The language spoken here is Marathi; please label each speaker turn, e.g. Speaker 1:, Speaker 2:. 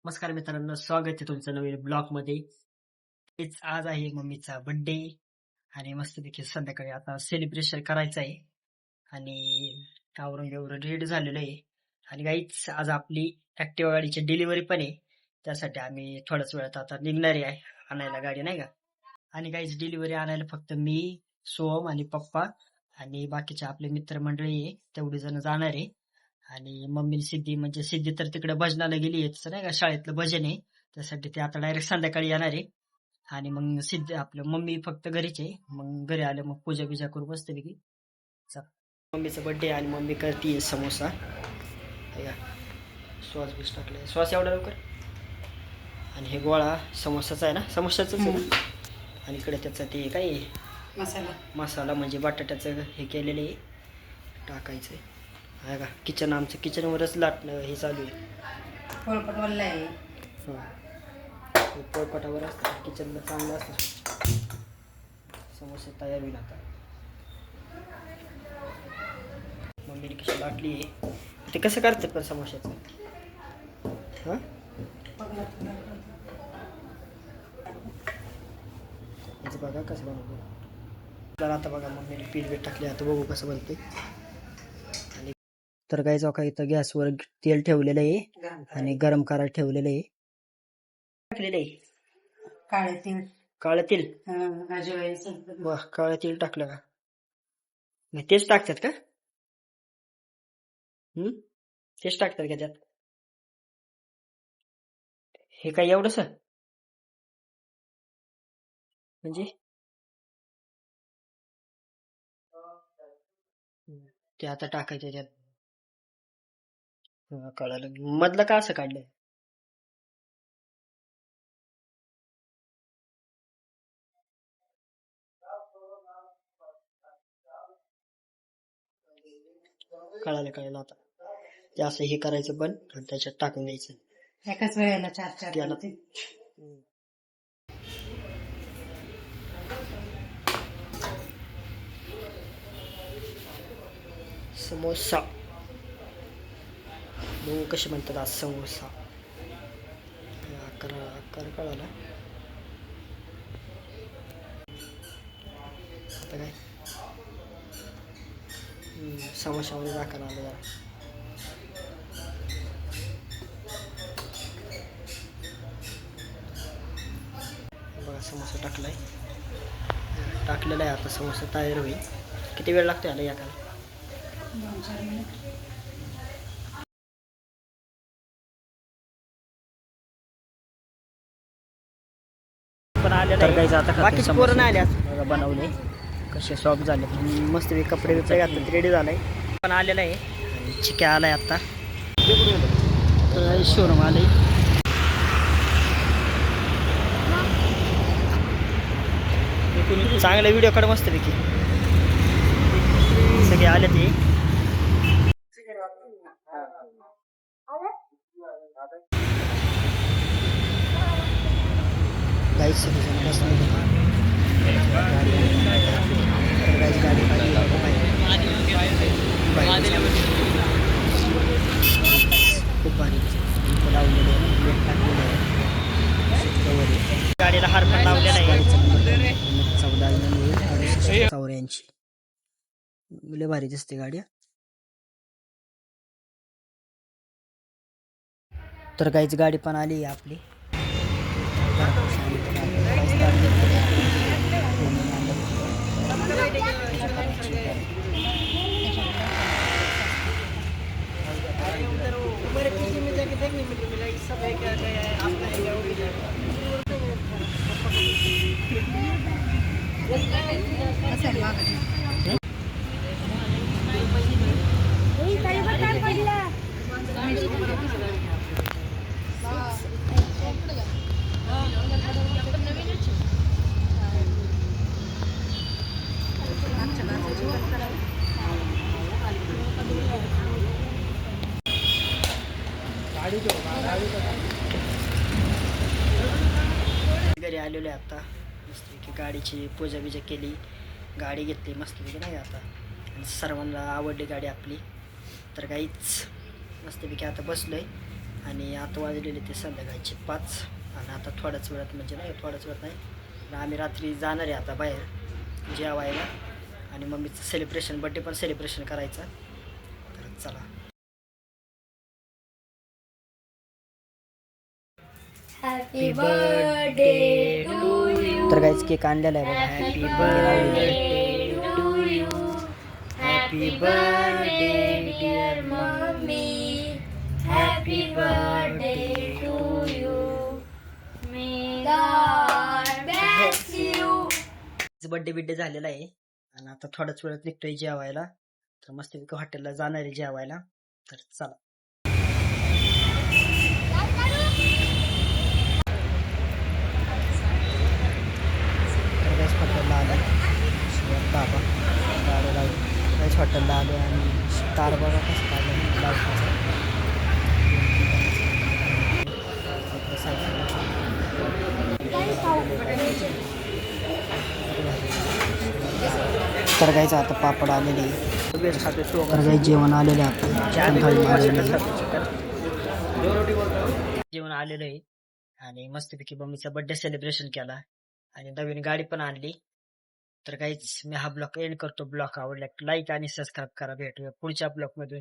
Speaker 1: नमस्कार मित्रांनो, स्वागत आहे तुमचं नवीन ब्लॉगमध्ये. तेच आज आहे मम्मीचा बर्थडे आणि मस्तपैकी संध्याकाळी आता सेलिब्रेशन करायचं आहे आणि आवरून बिवरून रेडी झालेलो आहे. आणि काहीच आज आपली ऍक्टिव्हा गाडीची डिलिव्हरी पण आहे. त्यासाठी आम्ही थोड्याच वेळात आता निघणार आहे आणायला गाडी, नाही का. आणि काहीच डिलिव्हरी आणायला फक्त मी, सोहम आणि पप्पा आणि बाकीचे आपले मित्रमंडळी आहे, तेवढे जण जाणार आहे. आणि मम्मी सिद्धी, म्हणजे सिद्धी तर तिकडे भजनाला गेली आहे, तसं नाही का, शाळेतलं भजन आहे, त्यासाठी ते आता डायरेक्ट संध्याकाळी येणार आहे. आणि मग सिद्धी आपलं मम्मी फक्त घरीच आहे. मग घरी आले मग पूजा बिजा करू बसते मम्मीचा बर्थडे आणि मम्मी करते समोसा. हे का, सॉस बीस टाकले, सॉस एवढा लवकर. आणि हे गोळा समोसाचा आहे ना, समोसाच आहे ना. आणि इकडे त्याचा ते काय मसाला म्हणजे बटाट्याचं हे केलेलं आहे, टाकायचं आहे का. किचन आमचं किचनवरच लाटणं हे चालू आहे.
Speaker 2: पोळपटवाला आहे.
Speaker 1: हो, पोळपाटावर असतं, किचनला चांगलं असतं. समोसे तयार होईल आता. मम्मीने कशी लाटली आहे, ते कसं करतात पण समोश्याचं. हां, याचं बघा कसं बनवतो. तर आता बघा मम्मीने पीठ बीठ टाकले, आता बघू कसं बनते. आणि तर काय का इथं गॅसवर तेल ठेवलेलं आहे आणि गरम करायला ठेवलेलं आहे. टाकलेलं आहे
Speaker 2: काळे तीळ,
Speaker 1: काळं तेल. वा, काळं तेल टाकलं का, नाही तेच टाकतात का. तेच टाकतात का त्यात. हे काय एवढंच म्हणजे. ते आता टाकायचं त्यात. कळालं. मधलं का असं काढलंय. कळालं आता. ते असं हे करायचं पण आणि त्याच्यात टाकून द्यायचं
Speaker 2: एकाच वेळेला चार
Speaker 1: त्याला. समोसा बघू कसे म्हणतात आज समोसा. आकार कळाला आता काय. समोशामध्ये आकार आला जरा. बघा समोसा टाकलेला आहे. आता समोसा तयार होईल. किती वेळ लागतो याला याकाला.
Speaker 2: 2-4 मिनिट.
Speaker 1: पण आलेला आहे. बाकीचे पोरं नाही आल्या, बनवले कसे सॉफ्ट झाले. मस्त कपडे बिपडे घातले, रेडी झालाय. पण आलेला आहे आणि चिक्या आलाय आता. शोरूम आले. चांगला व्हिडिओ काढ मस्त पैकी. सगळे आले ते. गाईच खूप भारी लावलेले आहे. गाडीला हार पण लावलेला आहे. 1484 लय भारी दिसते गाडी. तर काहीच गाडी पण आली आहे आपली. घरी आलेलो आहे आता. मस्तपैकी गाडीची पूजा बिजा केली, गाडी घेतली मस्तपैकी, नाही आता. सर्वांना आवडली गाडी आपली. तर काहीच मस्तपैकी आता बसलोय आणि आता वाजलेले ते संध्याकाळचे 5 आणि आता थोड्याच वेळात म्हणजे नाही थोड्याच वेळात नाही पण आम्ही रात्री जाणार आहे आता बाहेर जेवायला आणि मम्मीचं सेलिब्रेशन बड्डे पण सेलिब्रेशन करायचं तर चला.
Speaker 3: Happy birthday to you.
Speaker 1: तर काहीच केक आणलेला आहे बघा. Happy birthday to you. Happy birthday dear
Speaker 3: mummy. Happy birthday to you. May God bless you.
Speaker 1: Birthday बिड्डे झालेला आहे आणि आता थोड्याच वेळात निघतोय जेवायला तर मस्त हॉटेलला जाणार आहे जेवायला तर चला. तर काहीच हॉटेलला आलं बाबा गाडी लावली काहीच हॉटेलला आलो आणि स्टार बघा कसं काढलं लाईटचं. तर काहीच आता पापड आलेले तर काही जेवण आलेले आता जेवण आलेलं आहे आणि मस्तपैकी मम्मीचा बर्थडे सेलिब्रेशन केला आणि नवीन गाडी पण आणली. तर काहीच मी हा ब्लॉग एंड करतो. ब्लॉग आवडला लाईक आणि सबस्क्राईब करा. भेटूया पुढच्या ब्लॉग मध्ये.